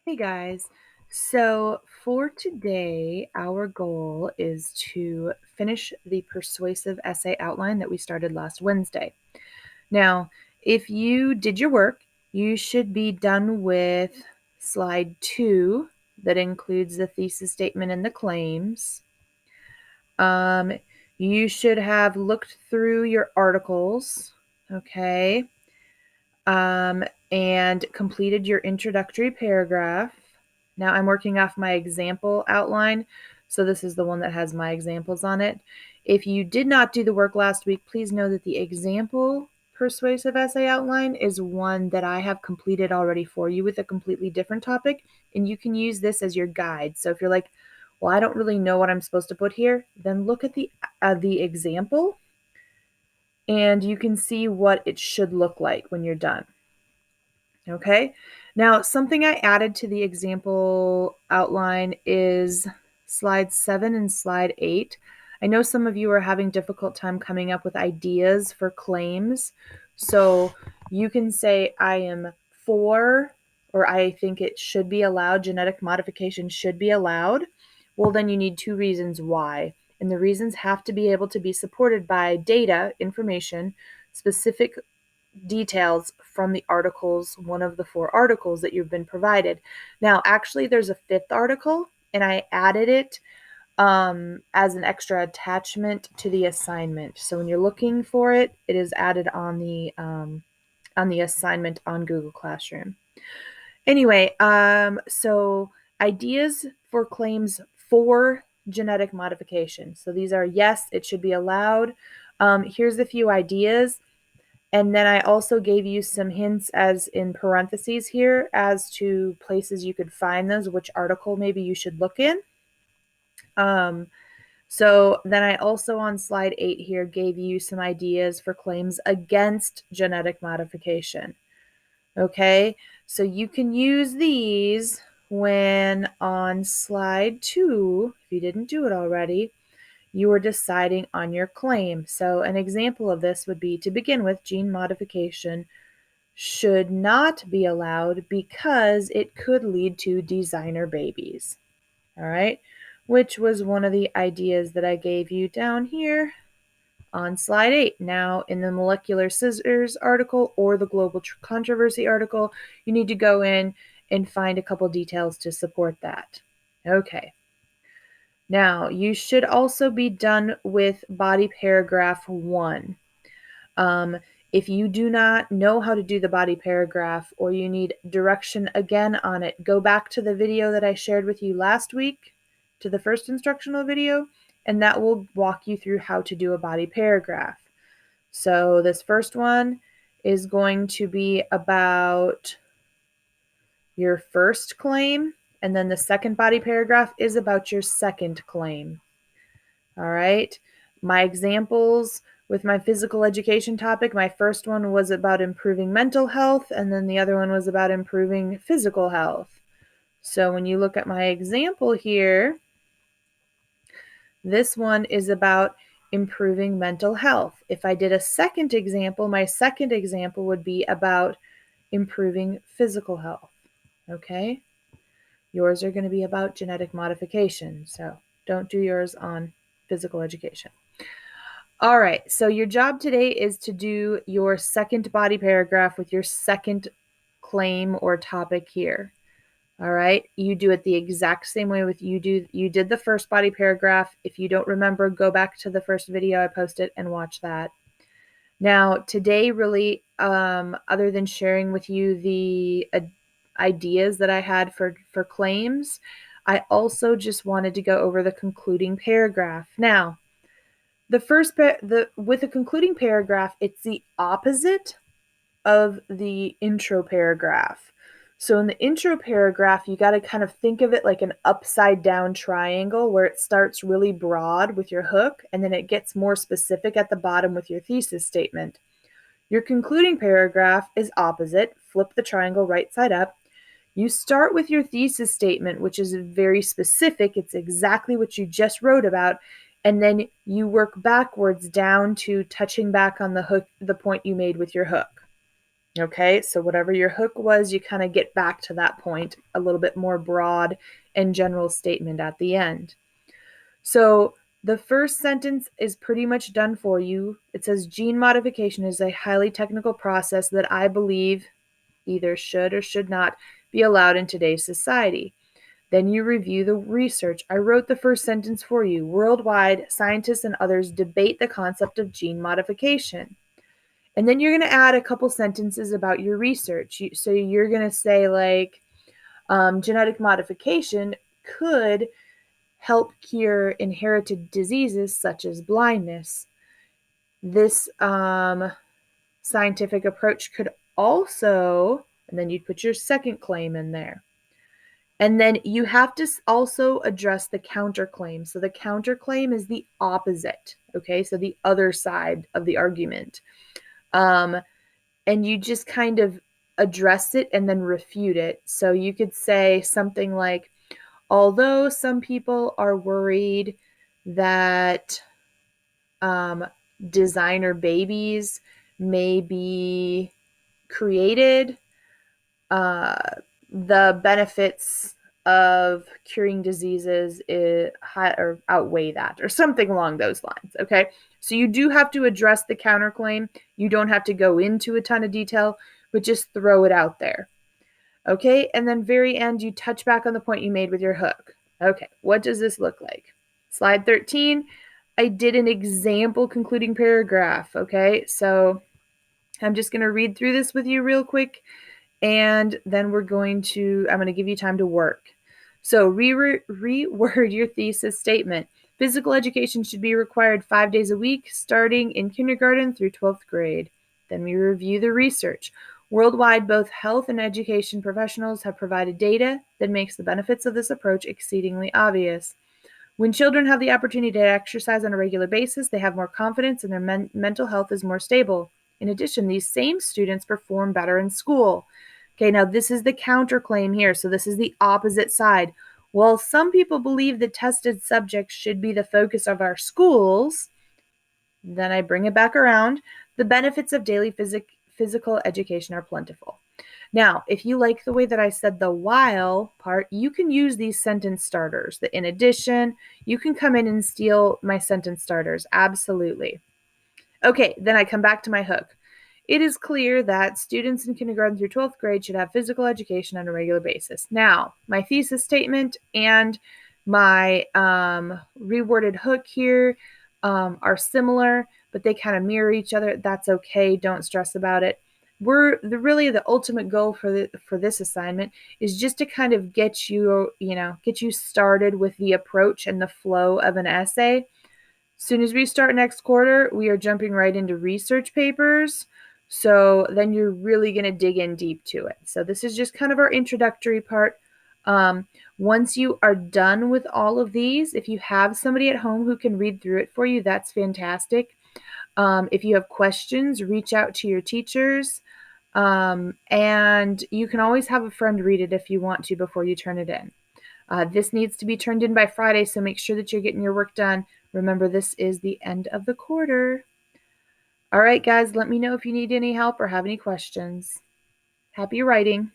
Hey guys. So for today, our goal is to finish the persuasive essay outline that we started last Wednesday. Now, if you did your work, you should be done with slide 2 that includes the thesis statement and the claims. Um, you should have looked through your articles, okay, and completed your introductory paragraph. Now I'm working off my example outline, so this is the one that has my examples on it. If you did not do the work last week, please know that the example persuasive essay outline is one that I have completed already for you with a completely different topic, and you can use this as your guide. So if you're like, well, I don't really know what I'm supposed to put here, then look at the example, and you can see what it should look like when you're done. Okay, now something I added to the example outline is slide 7 and slide 8. I know some of you are having difficult time coming up with ideas for claims. So you can say, I am for, or I think it should be allowed, genetic modification should be allowed. Well, then you need 2 reasons why. And the reasons have to be able to be supported by data, information, specific details from the articles, one of the 4 articles that you've been provided. Now, actually, there's a 5th article, and I added it as an extra attachment to the assignment. So when you're looking for it, it is added on the assignment on Google Classroom. Anyway, so ideas for claims for genetic modification. So these are, yes, it should be allowed. Here's a few ideas. And then I also gave you some hints as in parentheses here as to places you could find those, which article maybe you should look in. So then I also on slide 8 here gave you some ideas for claims against genetic modification. Okay, so you can use these when on slide 2, if you didn't do it already, you are deciding on your claim. So an example of this would be, to begin with, gene modification should not be allowed because it could lead to designer babies. All right, which was one of the ideas that I gave you down here on slide 8. Now, in the molecular scissors article or the global controversy article, you need to go in and find a couple details to support that. Okay. Now, you should also be done with body paragraph 1. If you do not know how to do the body paragraph or you need direction again on it, go back to the video that I shared with you last week, to the first instructional video, and that will walk you through how to do a body paragraph. So this first one is going to be about your first claim, and then the second body paragraph is about your second claim. All right. My examples with my physical education topic, my first one was about improving mental health, and then the other one was about improving physical health. So when you look at my example here, this one is about improving mental health. If I did a second example, my second example would be about improving physical health. Okay? Yours are going to be about genetic modification, so don't do yours on physical education. All right, so your job today is to do your second body paragraph with your second claim or topic here. All right, you do it the exact same way with you did the first body paragraph. If you don't remember, go back to the first video I posted and watch that. Now, today really, other than sharing with you the ideas that I had for claims, I also just wanted to go over the concluding paragraph. Now, with a concluding paragraph, it's the opposite of the intro paragraph. So in the intro paragraph, you got to kind of think of it like an upside down triangle where it starts really broad with your hook and then it gets more specific at the bottom with your thesis statement. Your concluding paragraph is opposite. Flip the triangle right side up. You start with your thesis statement, which is very specific. It's exactly what you just wrote about. And then you work backwards down to touching back on the hook, the point you made with your hook. Okay, so whatever your hook was, you kind of get back to that point, a little bit more broad and general statement at the end. So the first sentence is pretty much done for you. It says gene modification is a highly technical process that I believe either should or should not be allowed in today's society. Then you review the research. I wrote the first sentence for you. Worldwide, scientists and others debate the concept of gene modification. And then you're going to add a couple sentences about your research. So you're going to say, like, genetic modification could help cure inherited diseases such as blindness. This scientific approach could also, and then you'd put your second claim in there. And then you have to also address the counterclaim. So the counterclaim is the opposite, okay? So the other side of the argument. And you just kind of address it and then refute it. So you could say something like, although some people are worried that designer babies may be created, the benefits of curing diseases or outweigh that, or something along those lines. Okay, so you do have to address the counterclaim. You don't have to go into a ton of detail, but just throw it out there. Okay, and then very end, you touch back on the point you made with your hook. Okay, what does this look like? Slide 13, I did an example concluding paragraph. Okay, so I'm just going to read through this with you real quick, and then I'm going to give you time to work. So reword your thesis statement. Physical education should be required 5 days a week, starting in kindergarten through 12th grade. Then we review the research. Worldwide, both health and education professionals have provided data that makes the benefits of this approach exceedingly obvious. When children have the opportunity to exercise on a regular basis, they have more confidence and their mental health is more stable. In addition, these same students perform better in school. Okay, now this is the counterclaim here. So this is the opposite side. While some people believe that tested subjects should be the focus of our schools, then I bring it back around. The benefits of daily physical education are plentiful. Now, if you like the way that I said the while part, you can use these sentence starters. In addition, you can come in and steal my sentence starters. Absolutely. Okay, then I come back to my hook. It is clear that students in kindergarten through 12th grade should have physical education on a regular basis. Now, my thesis statement and my reworded hook here are similar, but they kind of mirror each other. That's okay. Don't stress about it. Really the ultimate goal for this assignment is just to kind of get you started with the approach and the flow of an essay. As soon as we start next quarter, we are jumping right into research papers. So then you're really going to dig in deep to it. So this is just kind of our introductory part. Once you are done with all of these, if you have somebody at home who can read through it for you, that's fantastic. If you have questions, reach out to your teachers. And you can always have a friend read it if you want to before you turn it in. This needs to be turned in by Friday, so make sure that you're getting your work done. Remember, this is the end of the quarter. All right, guys, let me know if you need any help or have any questions. Happy writing.